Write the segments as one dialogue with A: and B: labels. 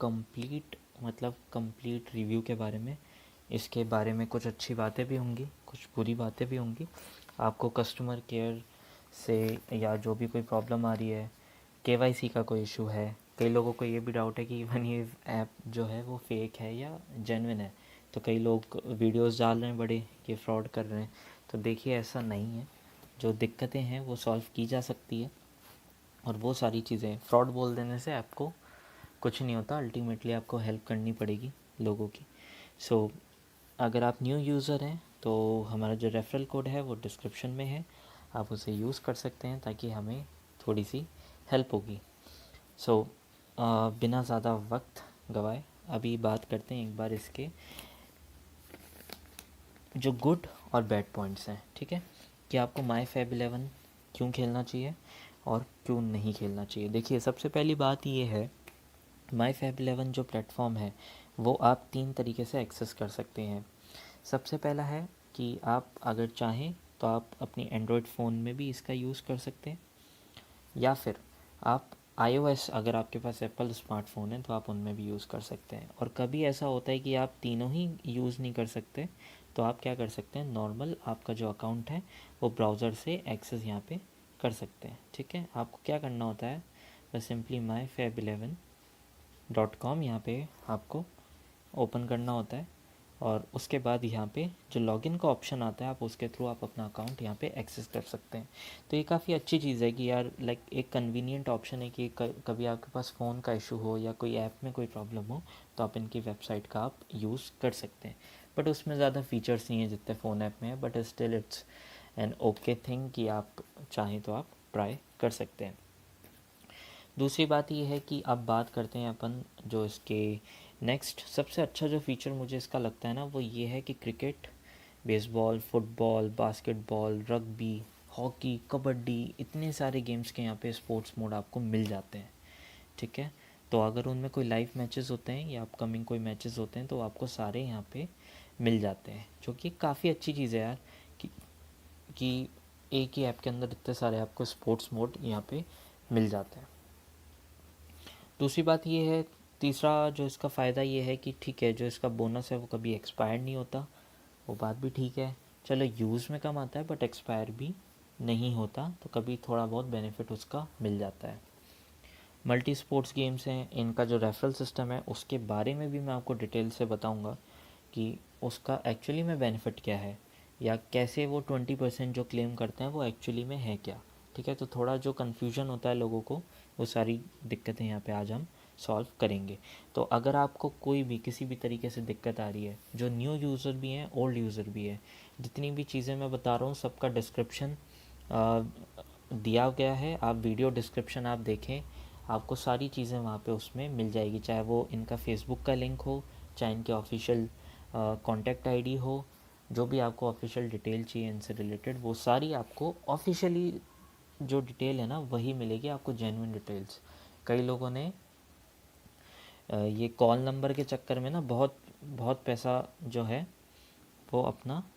A: Complete review के बारे में। इसके बारे में कुछ अच्छी बातें भी होंगी, कुछ बुरी बातें भी होंगी। आपको कस्टमर केयर से या जो भी कोई प्रॉब्लम आ रही है, केवाईसी का कोई इशू है, कई लोगों को ये भी डाउट है कि इवन ये ऐप जो है वो फेक है या जेन्युइन है। तो कई लोग वीडियोस डाल रहे हैं बड़े कि फ्रॉड कर रहे हैं। तो देखिए ऐसा नहीं है, जो दिक्कतें हैं वो सॉल्व की जा सकती है। और वो सारी चीज़ें फ्रॉड बोल देने से आपको कुछ नहीं होता, अल्टीमेटली आपको हेल्प करनी पड़ेगी लोगों की। सो अगर आप न्यू यूज़र हैं तो हमारा जो रेफरल कोड है वो डिस्क्रिप्शन में है, आप उसे यूज़ कर सकते हैं ताकि हमें थोड़ी सी हेल्प होगी। सो बिना ज़्यादा वक्त गवाए अभी बात करते हैं एक बार इसके जो गुड और बैड पॉइंट्स हैं। ठीक है, कि आपको माई फैब 11 क्यों खेलना चाहिए और क्यों नहीं खेलना चाहिए। देखिए सबसे पहली बात ये है, माई फैब 11 जो प्लेटफॉर्म है वो आप 3 तरीके से एक्सेस कर सकते हैं। सबसे पहला है कि आप अगर चाहें तो आप अपनी एंड्रॉयड फ़ोन में भी इसका यूज़ कर सकते हैं, या फिर आप iOS, अगर आपके पास एप्पल स्मार्टफ़ोन है तो आप उनमें भी यूज़ कर सकते हैं। और कभी ऐसा होता है कि आप तीनों ही यूज़ नहीं कर सकते, तो आप क्या कर सकते हैं, नॉर्मल आपका जो अकाउंट है वो ब्राउज़र से एक्सेस यहाँ पे कर सकते हैं। ठीक है, आपको क्या करना होता है, बस सिंपली myfab11.com यहाँ पे आपको ओपन करना होता है और उसके बाद यहाँ पे जो लॉगिन का ऑप्शन आता है आप उसके थ्रू आप अपना अकाउंट यहाँ पे एक्सेस कर सकते हैं। तो ये काफ़ी अच्छी चीज़ है कि यार लाइक एक कन्वीनियंट ऑप्शन है कि कभी आपके पास फ़ोन का इशू हो या कोई ऐप में कोई प्रॉब्लम हो तो आप इनकी वेबसाइट का आप यूज़ कर सकते हैं। बट उसमें ज़्यादा फीचर्स नहीं है जितने फ़ोन ऐप में है, but still it's an okay thing कि आप चाहें तो आप ट्राई कर सकते हैं। दूसरी बात ये है कि अब बात करते हैं अपन जो इसके नेक्स्ट सबसे अच्छा जो फ़ीचर मुझे इसका लगता है ना वो ये है कि cricket, baseball, football, basketball, rugby, hockey, kabaddi, इतने सारे गेम्स के यहाँ पे स्पोर्ट्स मोड आपको मिल जाते हैं। ठीक है, तो अगर उनमें कोई लाइव मैचेस होते हैं या अपकमिंग कोई मैचेस होते हैं तो आपको सारे यहाँ पे मिल जाते हैं, जो कि काफ़ी अच्छी चीज़ है यार कि एक ही ऐप के अंदर इतने सारे आपको स्पोर्ट्स मोड यहाँ पे मिल जाते हैं। दूसरी बात ये है, तीसरा जो इसका फ़ायदा ये है कि ठीक है जो इसका बोनस है वो कभी एक्सपायर नहीं होता, वो बात भी ठीक है। चलो यूज़ में कम आता है बट एक्सपायर भी नहीं होता, तो कभी थोड़ा बहुत बेनिफिट उसका मिल जाता है। मल्टी स्पोर्ट्स गेम्स हैं, इनका जो रेफरल सिस्टम है उसके बारे में भी मैं आपको डिटेल से बताऊंगा कि उसका एक्चुअली में बेनिफिट क्या है या कैसे वो 20% जो क्लेम करते हैं वो एक्चुअली में है क्या। ठीक है, तो थोड़ा जो कन्फ्यूजन होता है लोगों को वो सारी दिक्कतें यहाँ पे आज हम सॉल्व करेंगे। तो अगर आपको कोई भी किसी भी तरीके से दिक्कत आ रही है, जो न्यू यूज़र भी हैं ओल्ड यूज़र भी है, जितनी भी चीज़ें मैं बता रहा हूँ सबका डिस्क्रिप्शन दिया गया है। आप वीडियो डिस्क्रिप्शन आप देखें, आपको सारी चीज़ें वहाँ पे उसमें मिल जाएगी, चाहे वो इनका फेसबुक का लिंक हो, चाहे इनके ऑफिशियल कॉन्टैक्ट आईडी हो, जो भी आपको ऑफिशियल डिटेल चाहिए इनसे रिलेटेड वो सारी आपको ऑफिशियली जो डिटेल है ना वही मिलेगी आपको, जेन्युइन डिटेल्स। कई लोगों ने ये कॉल नंबर के चक्कर में ना बहुत बहुत पैसा जो है वो अपना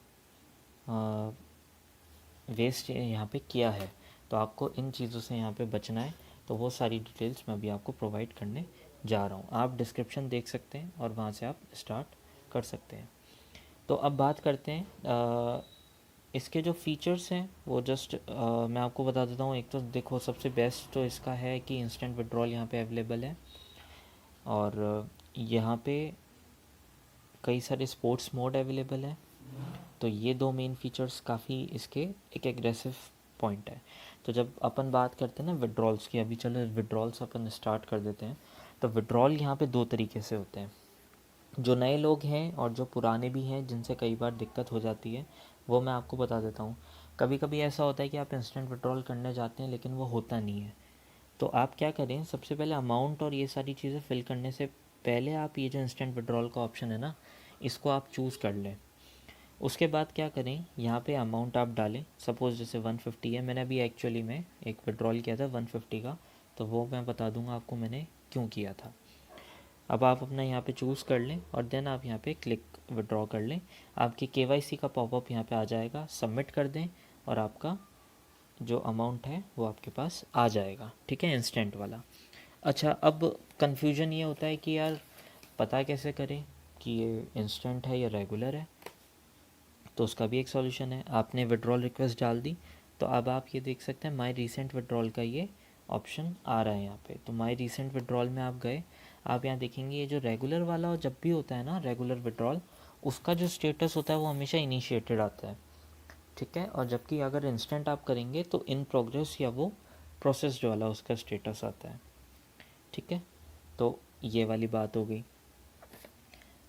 A: वेस्ट यहाँ पे किया है, तो आपको इन चीज़ों से यहाँ पे बचना है। तो वो सारी डिटेल्स मैं अभी आपको प्रोवाइड करने जा रहा हूँ, आप डिस्क्रिप्शन देख सकते हैं और वहाँ से आप स्टार्ट कर सकते हैं। तो अब बात करते हैं इसके जो फीचर्स हैं वो जस्ट मैं आपको बता देता हूँ। एक तो देखो सबसे बेस्ट तो इसका है कि इंस्टेंट विड्रॉल यहाँ पे अवेलेबल है और यहाँ पे कई सारे स्पोर्ट्स मोड अवेलेबल है। तो ये दो मेन फीचर्स काफ़ी इसके एक एग्रेसिव पॉइंट है। तो जब अपन बात करते हैं ना विड्रॉल्स की, अभी चलो विड्रॉल्स अपन स्टार्ट कर देते हैं। तो विड्रॉल यहाँ पे दो तरीके से होते हैं, जो नए लोग हैं और जो पुराने भी हैं जिनसे कई बार दिक्कत हो जाती है वो मैं आपको बता देता हूँ। कभी कभी ऐसा होता है कि आप इंस्टेंट विड्रॉल करने जाते हैं लेकिन वो होता नहीं है। तो आप क्या करें, सबसे पहले अमाउंट और ये सारी चीज़ें फिल करने से पहले आप ये जो इंस्टेंट विड्रॉल का ऑप्शन है ना इसको आप चूज़ कर लें। उसके बाद क्या करें, यहाँ पे अमाउंट आप डालें, सपोज़ जैसे 150 है, मैंने अभी एक्चुअली में एक विड्रॉल किया था 150 का, तो वो मैं बता दूंगा आपको मैंने क्यों किया था। अब आप अपना यहाँ पे चूज़ कर लें और देन आप यहाँ पे क्लिक विड्रॉ कर लें। आपकी केवाईसी का पॉपअप यहाँ पे आ जाएगा, सबमिट कर दें और आपका जो अमाउंट है वो आपके पास आ जाएगा। ठीक है, इंस्टेंट वाला। अच्छा, अब कन्फ्यूजन ये होता है कि यार पता कैसे करें कि ये इंस्टेंट है या रेगुलर है। तो उसका भी एक सॉल्यूशन है। आपने विड्रॉल रिक्वेस्ट डाल दी, तो अब आप ये देख सकते हैं माई रीसेंट विड्रॉल का ये ऑप्शन आ रहा है यहाँ पे। तो माई रीसेंट विड्रॉल में आप गए, आप यहाँ देखेंगे ये जो रेगुलर वाला जब भी होता है ना, रेगुलर विड्रॉल, उसका जो स्टेटस होता है वो हमेशा इनिशिएटेड आता है, ठीक है। और जबकि अगर इंस्टेंट आप करेंगे तो इन प्रोग्रेस या वो प्रोसेस्ड वाला उसका स्टेटस आता है, ठीक है। तो ये वाली बात हो गई।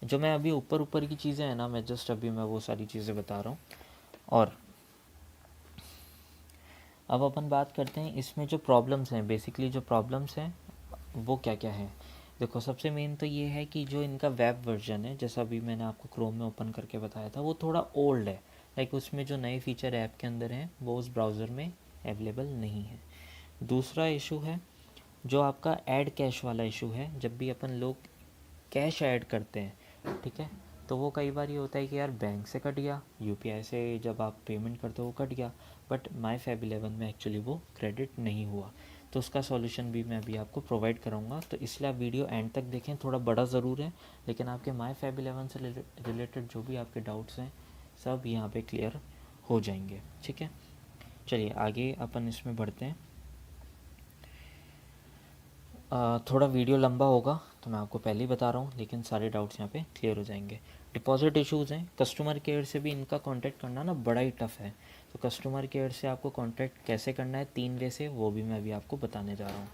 A: जो मैं अभी ऊपर ऊपर की चीज़ें हैं ना, मैं जस्ट अभी मैं वो सारी चीज़ें बता रहा हूँ। और अब अपन बात करते हैं इसमें जो प्रॉब्लम्स हैं, बेसिकली जो प्रॉब्लम्स हैं वो क्या क्या हैं। देखो, सबसे मेन तो ये है कि जो इनका वेब वर्जन है, जैसा अभी मैंने आपको क्रोम में ओपन करके बताया था, वो थोड़ा ओल्ड है। लाइक उसमें जो नए फीचर ऐप के अंदर हैं वो उस ब्राउज़र में अवेलेबल नहीं है। दूसरा इशू है जो आपका ऐड कैश वाला इशू है। जब भी अपन लोग कैश ऐड करते हैं, ठीक है, तो वो कई बार ये होता है कि यार बैंक से कट गया, यूपीआई से जब आप पेमेंट करते हो वो कट गया, बट माई फैब 11 में एक्चुअली वो क्रेडिट नहीं हुआ। तो उसका सॉल्यूशन भी मैं अभी आपको प्रोवाइड करूँगा, तो इसलिए आप वीडियो एंड तक देखें। थोड़ा बड़ा ज़रूर है, लेकिन आपके माई फैब 11 से रिलेटेड जो भी आपके डाउट्स हैं सब यहाँ पे क्लियर हो जाएंगे, ठीक है। चलिए आगे अपन इसमें बढ़ते हैं। थोड़ा वीडियो लंबा होगा तो मैं आपको पहले ही बता रहा हूँ, लेकिन सारे डाउट्स यहाँ पे क्लियर हो जाएंगे। डिपॉजिट इश्यूज़ हैं, कस्टमर केयर से भी इनका कांटेक्ट करना ना बड़ा ही टफ़ है। तो कस्टमर केयर से आपको कांटेक्ट कैसे करना है 3 वे से, वो भी मैं अभी आपको बताने जा रहा हूँ।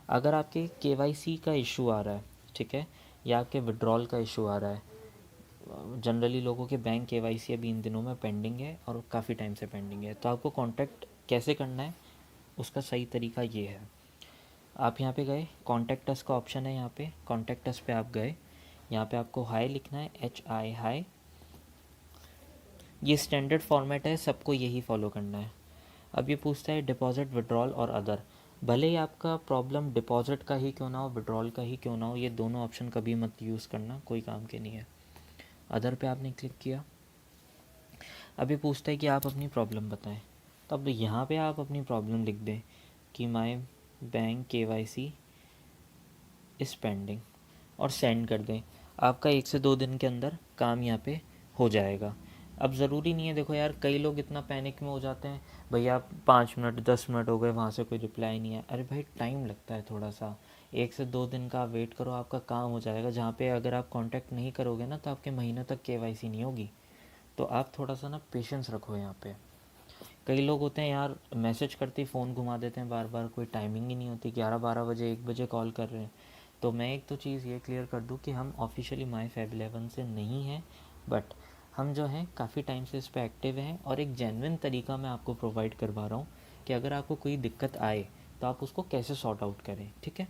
A: अगर आपके केवाईसी का इशू आ रहा है, ठीक है, या आपके विड्रॉल का इशू आ रहा है, जनरली लोगों के बैंक केवाईसी अभी इन दिनों में पेंडिंग है और काफ़ी टाइम से पेंडिंग है, तो आपको कांटेक्ट कैसे करना है उसका सही तरीका ये है। आप यहाँ पे गए, कॉन्टैक्ट अस का ऑप्शन है, यहाँ पे कॉन्टैक्ट अस पे आप गए, यहाँ पे आपको हाई लिखना है, HI हाई। ये स्टैंडर्ड फॉर्मेट है, सबको यही फॉलो करना है। अब ये पूछता है डिपॉजिट, विड्रॉल और अदर। भले ही आपका प्रॉब्लम डिपॉजिट का ही क्यों ना हो, विड्रॉल का ही क्यों ना हो, ये दोनों ऑप्शन कभी मत यूज़ करना, कोई काम के नहीं है। अदर पे आपने क्लिक किया। अब ये पूछता है कि आप अपनी प्रॉब्लम बताएं, तो अब यहाँ पे आप अपनी प्रॉब्लम लिख दें कि माई बैंक KYC इस पेंडिंग, और सेंड कर दें। आपका 1 से 2 दिन के अंदर काम यहाँ पे हो जाएगा। अब ज़रूरी नहीं है, देखो यार कई लोग इतना पैनिक में हो जाते हैं, भैया 5 मिनट 10 मिनट हो गए वहाँ से कोई रिप्लाई नहीं है। अरे भाई टाइम लगता है थोड़ा सा, 1 से 2 दिन का आप वेट करो, आपका काम हो जाएगा। जहाँ पे अगर आप कांटेक्ट नहीं करोगे ना तो आपके महीनों तक KYC नहीं होगी। तो आप थोड़ा सा ना पेशेंस रखो यहाँ पे। कई लोग होते हैं यार मैसेज करते ही फ़ोन घुमा देते हैं बार बार, कोई टाइमिंग ही नहीं होती, 11-12 बजे 1 बजे कॉल कर रहे हैं। तो मैं एक तो चीज़ ये क्लियर कर दूं कि हम ऑफिशियली माई फैब 11 से नहीं हैं, बट हम जो हैं काफ़ी टाइम से इस पर एक्टिव हैं और एक जेन्युइन तरीका मैं आपको प्रोवाइड करवा रहा हूँ कि अगर आपको कोई दिक्कत आए तो आप उसको कैसे सॉर्ट आउट करें, ठीक है।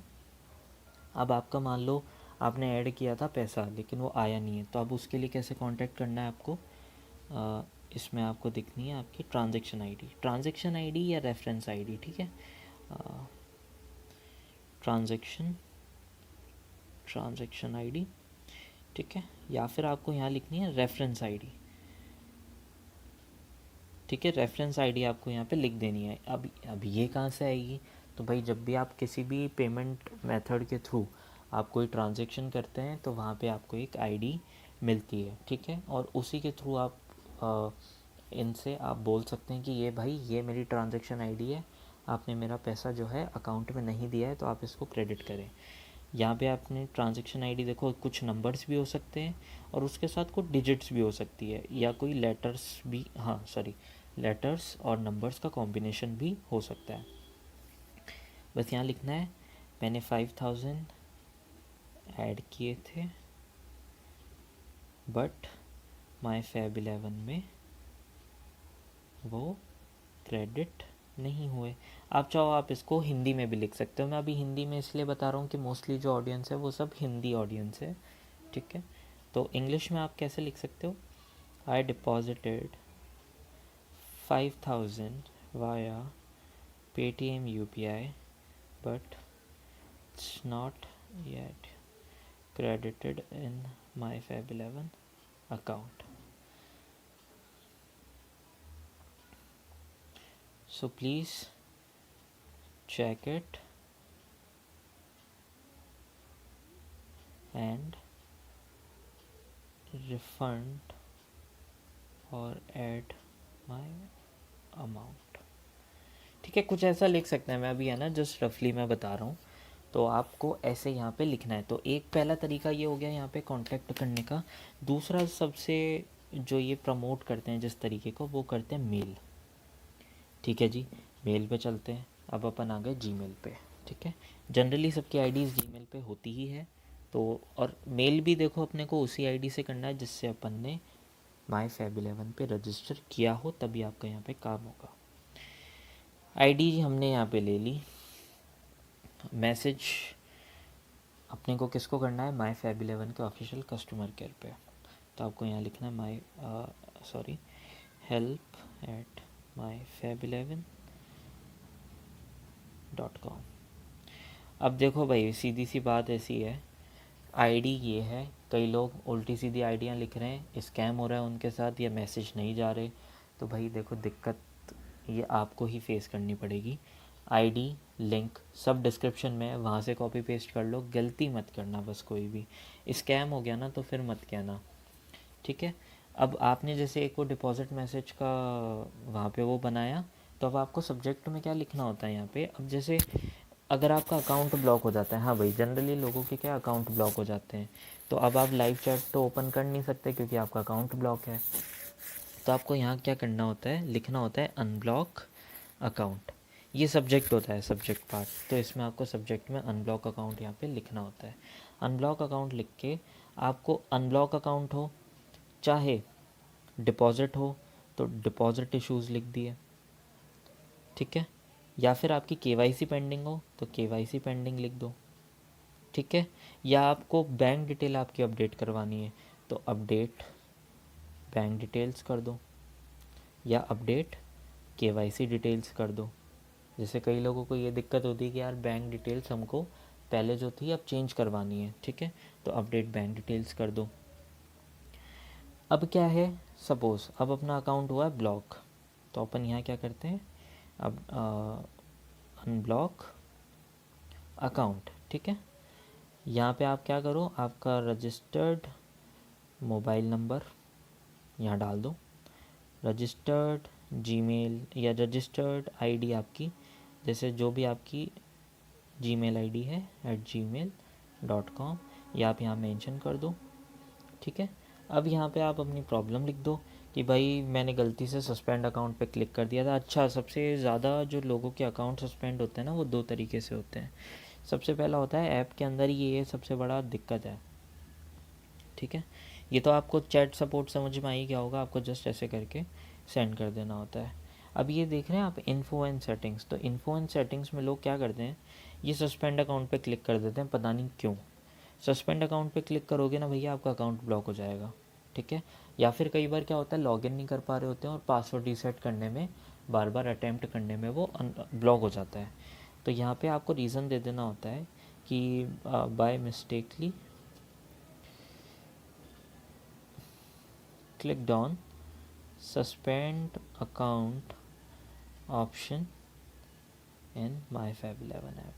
A: अब आपका मान लो आपने ऐड किया था पैसा लेकिन वो आया नहीं है, तो अब उसके लिए कैसे कॉन्टैक्ट करना है आपको। इसमें आपको दिखनी है आपकी ट्रांजैक्शन आईडी या रेफरेंस आईडी, ठीक है। ट्रांजैक्शन आईडी, ठीक है, या फिर आपको यहाँ लिखनी है रेफरेंस आईडी, ठीक है। रेफरेंस आईडी आपको यहाँ पे लिख देनी है। अब ये कहाँ से आएगी, तो भाई जब भी आप किसी भी पेमेंट मेथड के थ्रू आप कोई ट्रांजैक्शन करते हैं तो वहाँ पे आपको एक आईडी मिलती है, ठीक है। और उसी के थ्रू आप इनसे आप बोल सकते हैं कि ये भाई ये मेरी ट्रांजैक्शन आईडी है, आपने मेरा पैसा जो है अकाउंट में नहीं दिया है तो आप इसको क्रेडिट करें। यहाँ पे आपने ट्रांजैक्शन आईडी देखो, कुछ नंबर्स भी हो सकते हैं और उसके साथ कुछ डिजिट्स भी हो सकती है, या कोई लेटर्स भी, हाँ सॉरी, लेटर्स और नंबर्स का कॉम्बिनेशन भी हो सकता है। बस यहाँ लिखना है मैंने 5000 ऐड किए थे बट माई फैब 11 में वो क्रेडिट नहीं हुए। आप चाहो आप इसको हिंदी में भी लिख सकते हो, मैं अभी हिंदी में इसलिए बता रहा हूँ कि मोस्टली जो ऑडियंस है वो सब हिंदी ऑडियंस है, ठीक है। तो इंग्लिश में आप कैसे लिख सकते हो, I deposited 5000 via Paytm UPI but it's not yet credited in my Fab 11 account. So please check it and refund और ऐड माय अमाउंट। ठीक है, कुछ ऐसा लिख सकते हैं, मैं अभी है ना जस्ट रफली मैं बता रहा हूँ। तो आपको ऐसे यहाँ पे लिखना है। तो एक पहला तरीका ये हो गया यहाँ पे कांटेक्ट करने का। दूसरा सबसे जो ये प्रमोट करते हैं जिस तरीके को, वो करते हैं मेल। ठीक है जी, मेल पे चलते हैं। अब अपन आ गए जीमेल पे। ठीक है, जनरली सबकी आईडीज़ जीमेल पे होती ही है। तो और मेल भी देखो अपने को उसी आईडी से करना है जिससे अपन ने MyFab11 पे रजिस्टर किया हो, तभी आपका यहाँ पे काम होगा। आईडी हमने यहाँ पे ले ली। मैसेज अपने को किसको करना है, MyFab11 के ऑफिशियल कस्टमर केयर पे। तो आपको यहाँ लिखना है help@myfab11.com। अब देखो भाई, सीधी सी बात ऐसी है, आईडी ये है, कई लोग उल्टी सीधी आईडियाँ लिख रहे हैं, स्कैम हो रहा है उनके साथ, या मैसेज नहीं जा रहे। तो भाई देखो, दिक्कत ये आपको ही फेस करनी पड़ेगी। आईडी लिंक सब डिस्क्रिप्शन में है, वहाँ से कॉपी पेस्ट कर लो। गलती मत करना बस, कोई भी स्कैम हो गया ना तो फिर मत कहना। ठीक है, अब आपने जैसे एक वो डिपॉजिट मैसेज का वहाँ पे वो बनाया, तो अब आपको सब्जेक्ट में क्या लिखना होता है यहाँ पे। अब जैसे अगर आपका अकाउंट ब्लॉक हो जाता है, हाँ भाई जनरली लोगों के क्या अकाउंट ब्लॉक हो जाते हैं, तो अब आप लाइव चैट तो ओपन कर नहीं सकते क्योंकि आपका अकाउंट ब्लॉक है। तो आपको यहाँ क्या करना होता है, लिखना होता है अनब्लॉक अकाउंट। ये सब्जेक्ट होता है, सब्जेक्ट पार्ट। तो इसमें आपको सब्जेक्ट में अनब्लॉक अकाउंट यहाँ पे लिखना होता है। अनब्लॉक अकाउंट लिख के आपको अनब्लॉक अकाउंट हो चाहे डिपॉजिट हो तो डिपॉजिट इश्यूज़ लिख दिए। ठीक है, या फिर आपकी केवाईसी पेंडिंग हो तो केवाईसी पेंडिंग लिख दो। ठीक है, या आपको बैंक डिटेल आपकी अपडेट करवानी है तो अपडेट बैंक डिटेल्स कर दो, या अपडेट केवाईसी डिटेल्स कर दो। जैसे कई लोगों को ये दिक्कत होती है कि यार बैंक डिटेल्स हमको पहले जो थी अब चेंज करवानी है। ठीक है, तो अपडेट बैंक डिटेल्स कर दो। अब क्या है, सपोज़ अब अपना अकाउंट हुआ है ब्लॉक, तो अपन यहाँ क्या करते हैं, अब अनब्लॉक अकाउंट। ठीक है, यहाँ पे आप क्या करो, आपका रजिस्टर्ड मोबाइल नंबर यहाँ डाल दो, रजिस्टर्ड जीमेल या रजिस्टर्ड आईडी आपकी, जैसे जो भी आपकी जीमेल आईडी है @gmail.com, या आप यहाँ मेंशन कर दो। ठीक है, अब यहाँ पे आप अपनी प्रॉब्लम लिख दो कि भाई मैंने गलती से सस्पेंड अकाउंट पे क्लिक कर दिया था। अच्छा, सबसे ज़्यादा जो लोगों के अकाउंट सस्पेंड होते हैं ना, वो दो तरीके से होते हैं। सबसे पहला होता है ऐप के अंदर, ये सबसे बड़ा दिक्कत है। ठीक है, ये तो आपको चैट सपोर्ट समझ में आई क्या होगा, आपको जस्ट ऐसे करके सेंड कर देना होता है। अब ये देख रहे हैं आप इन्फो एंड सेटिंग्स, तो इन्फो एंड सेटिंग्स में लोग क्या करते हैं, ये सस्पेंड अकाउंट पे क्लिक कर देते हैं, पता नहीं क्यों। सस्पेंड अकाउंट पे क्लिक करोगे ना भैया, आपका अकाउंट ब्लॉक हो जाएगा। ठीक है, या फिर कई बार क्या होता है, लॉगिन नहीं कर पा रहे होते हैं और पासवर्ड रीसेट करने में, बार बार अटैम्प्ट करने में वो ब्लॉक हो जाता है। तो यहाँ पे आपको रीज़न दे देना होता है कि by mistakenly clicked on suspend account option in MyFab11 app.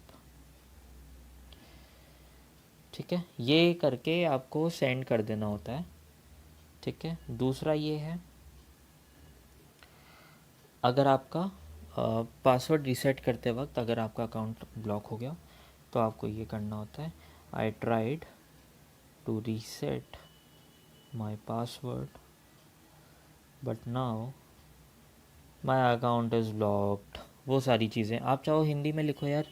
A: ठीक है, ये करके आपको सेंड कर देना होता है। ठीक है, दूसरा ये है, अगर आपका पासवर्ड रीसेट करते वक्त अगर आपका अकाउंट ब्लॉक हो गया तो आपको ये करना होता है, I tried to reset my password but now my account is blocked. वो सारी चीज़ें आप चाहो हिंदी में लिखो यार,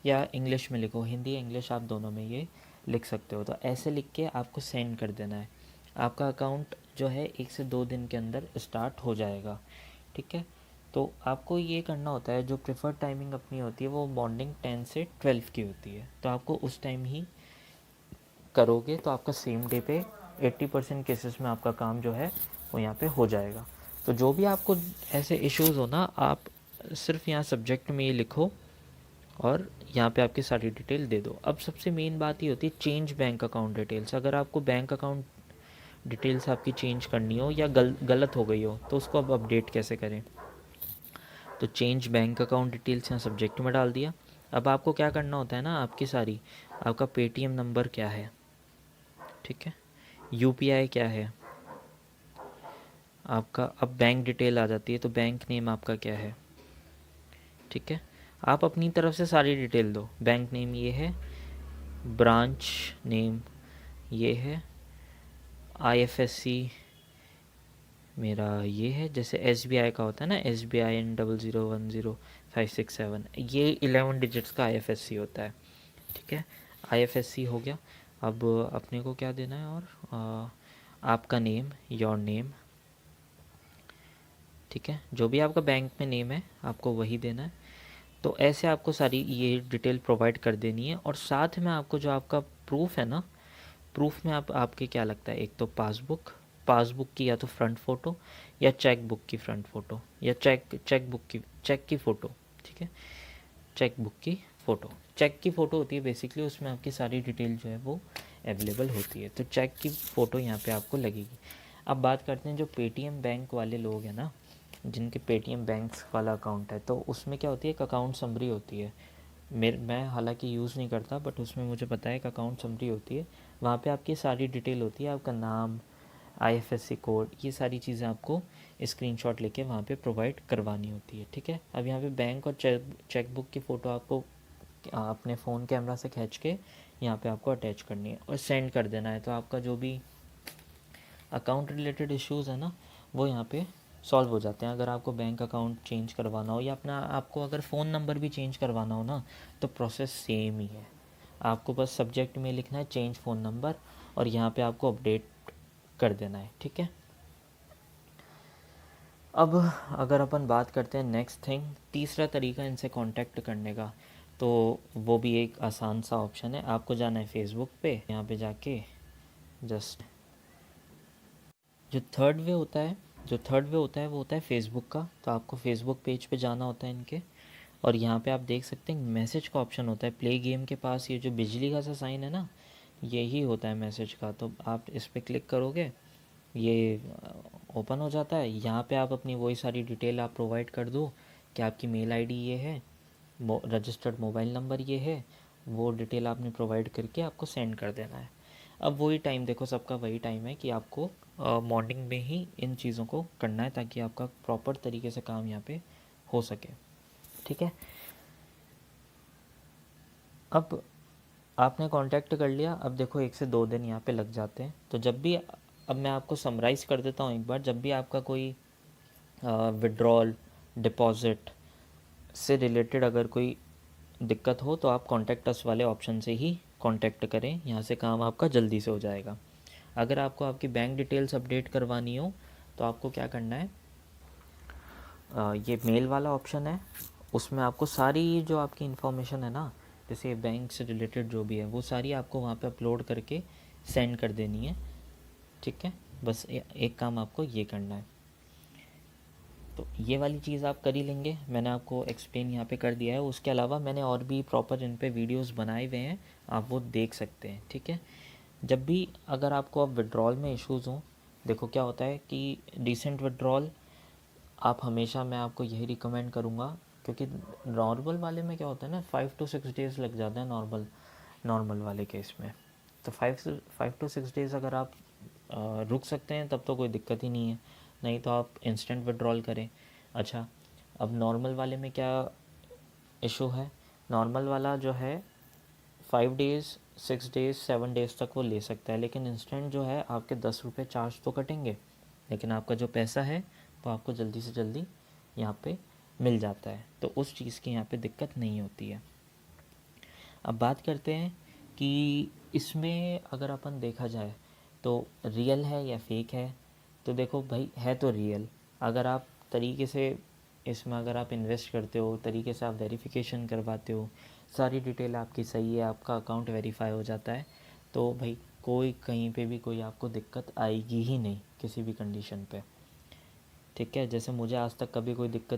A: या इंग्लिश में लिखो, हिंदी इंग्लिश आप दोनों में ये लिख सकते हो। तो ऐसे लिख के आपको सेंड कर देना है। आपका अकाउंट जो है 1 से 2 दिन के अंदर स्टार्ट हो जाएगा। ठीक है, तो आपको ये करना होता है, जो प्रेफर्ड टाइमिंग अपनी होती है वो मॉर्निंग 10 से 12 की होती है, तो आपको उस टाइम ही करोगे तो आपका सेम डे पे 80% केसेस में आपका काम जो है वो यहाँ पे हो जाएगा। तो जो भी आपको ऐसे इश्यूज़ हो ना, आप सिर्फ यहाँ सब्जेक्ट में ये लिखो और यहाँ पे आपकी सारी डिटेल दे दो। अब सबसे मेन बात ये होती है चेंज बैंक अकाउंट डिटेल्स। अगर आपको बैंक अकाउंट डिटेल्स आपकी चेंज करनी हो या गलत हो गई हो तो उसको अब अपडेट कैसे करें। तो चेंज बैंक अकाउंट डिटेल्स यहाँ सब्जेक्ट में डाल दिया। अब आपको क्या करना होता है ना, आपकी सारी, आपका पेटीएम नंबर क्या है, ठीक है। यूपीआई क्या है आपका, अब बैंक डिटेल आ जाती है, तो बैंक नेम आपका क्या है, ठीक है। आप अपनी तरफ से सारी डिटेल दो, बैंक नेम ये है, ब्रांच नेम ये है, आईएफएससी मेरा ये है, जैसे एसबीआई का होता है ना, SBIN 00105667, ये 11 डिजिट्स का आईएफएससी होता है, ठीक है। आईएफएससी हो गया। अब अपने को क्या देना है, और आपका नेम, योर नेम, ठीक है। जो भी आपका बैंक में नेम है आपको वही देना है। तो ऐसे आपको सारी ये डिटेल प्रोवाइड कर देनी है। और साथ में आपको जो आपका प्रूफ है ना, प्रूफ में आपके क्या लगता है, एक तो पासबुक की या तो फ्रंट फ़ोटो, या चेक बुक की फ्रंट फ़ोटो, या चेक की फ़ोटो, ठीक है। चेक बुक की फ़ोटो, चेक की फ़ोटो होती है बेसिकली, उसमें आपकी सारी डिटेल जो है वो अवेलेबल होती है। तो चेक की फ़ोटो यहाँ पे आपको लगेगी। अब बात करते हैं जो पेटीएम बैंक वाले लोग हैं ना, जिनके पेटीएम बैंक्स वाला अकाउंट है, तो उसमें क्या होती है, एक अकाउंट समरी होती है। मैं हालांकि यूज़ नहीं करता, बट उसमें मुझे पता है एक अकाउंट समरी होती है। वहाँ पे आपकी सारी डिटेल होती है, आपका नाम, आईएफएससी कोड, ये सारी चीज़ें आपको स्क्रीनशॉट लेके वहाँ पे प्रोवाइड करवानी होती है, ठीक है। अब यहाँ पे बैंक और चेक बुक की फ़ोटो आपको अपने फ़ोन कैमरा से खींच के यहाँ पे आपको अटैच करनी है और सेंड कर देना है। तो आपका जो भी अकाउंट रिलेटेड इश्यूज़ है ना, वो यहाँ पे सॉल्व हो जाते हैं। अगर आपको बैंक अकाउंट चेंज करवाना हो, या अपना आपको अगर फ़ोन नंबर भी चेंज करवाना हो ना, तो प्रोसेस सेम ही है। आपको बस सब्जेक्ट में लिखना है चेंज फ़ोन नंबर, और यहाँ पे आपको अपडेट कर देना है, ठीक है। अब अगर अपन बात करते हैं नेक्स्ट थिंग, तीसरा तरीका इनसे कांटेक्ट करने का, तो वो भी एक आसान सा ऑप्शन है। आपको जाना है फेसबुक पे, यहाँ पे जाके जस्ट जो थर्ड वे होता है वो होता है फेसबुक का। तो आपको फेसबुक पेज पे जाना होता है इनके, और यहाँ पे आप देख सकते हैं मैसेज का ऑप्शन होता है प्ले गेम के पास, ये जो बिजली का सा साइन है ना, यही होता है मैसेज का। तो आप इस पर क्लिक करोगे, ये ओपन हो जाता है। यहाँ पे आप अपनी वही सारी डिटेल आप प्रोवाइड कर दो कि आपकी मेल आईडी ये है, रजिस्टर्ड मोबाइल नंबर ये है, वो डिटेल आपने प्रोवाइड करके आपको सेंड कर देना है। अब वही टाइम देखो, सबका वही टाइम है कि आपको मॉर्निंग में ही इन चीज़ों को करना है, ताकि आपका प्रॉपर तरीके से काम यहाँ पे हो सके, ठीक है। अब आपने कांटेक्ट कर लिया, अब देखो 1 से 2 दिन यहाँ पे लग जाते हैं। तो जब भी, अब मैं आपको समराइज़ कर देता हूँ एक बार, जब भी आपका कोई विड्रॉल, डिपॉज़िट से रिलेटेड अगर कोई दिक्कत हो, तो आप कॉन्टैक्ट अस वाले ऑप्शन से ही कॉन्टैक्ट करें, यहाँ से काम आपका जल्दी से हो जाएगा। अगर आपको आपकी बैंक डिटेल्स अपडेट करवानी हो, तो आपको क्या करना है, ये मेल वाला ऑप्शन है, उसमें आपको सारी जो आपकी इन्फॉर्मेशन है ना, जैसे बैंक से रिलेटेड जो भी है, वो सारी आपको वहाँ पे अपलोड करके सेंड कर देनी है, ठीक है। बस एक काम आपको ये करना है। तो ये वाली चीज़ आप कर ही लेंगे, मैंने आपको एक्सप्लेन यहाँ पे कर दिया है। उसके अलावा मैंने और भी प्रॉपर इन पे वीडियोस बनाए हुए हैं, आप वो देख सकते हैं, ठीक है। जब भी अगर आपको अब विड्रॉल में इश्यूज़ हों, देखो क्या होता है कि डिसेंट विड्रॉल आप हमेशा, मैं आपको यही रिकमेंड करूँगा, क्योंकि नॉर्मल वाले में क्या होता है ना, 5 to 6 डेज़ लग जाते हैं नॉर्मल वाले केस में। तो 5 to 6 डेज़ अगर आप रुक सकते हैं तब तो कोई दिक्कत ही नहीं है, नहीं तो आप इंस्टेंट विड्रॉल करें। अच्छा, अब नॉर्मल वाले में क्या इशू है, नॉर्मल वाला जो है 5 डेज़ 6 डेज़ 7 डेज़ तक वो ले सकता है, लेकिन इंस्टेंट जो है आपके 10 रुपये चार्ज तो कटेंगे, लेकिन आपका जो पैसा है वो आपको जल्दी से जल्दी यहाँ पे मिल जाता है। तो उस चीज़ की यहाँ पे दिक्कत नहीं होती है। अब बात करते हैं कि इसमें अगर अपन देखा जाए तो रियल है या फेक है। तो देखो भाई, है तो रियल। अगर आप तरीके से इसमें अगर आप इन्वेस्ट करते हो, तरीके से आप वेरिफिकेशन करवाते हो, सारी डिटेल आपकी सही है, आपका अकाउंट वेरीफाई हो जाता है, तो भाई कोई कहीं पे भी कोई आपको दिक्कत आएगी ही नहीं किसी भी कंडीशन पे, ठीक है। जैसे मुझे आज तक कभी कोई दिक्कत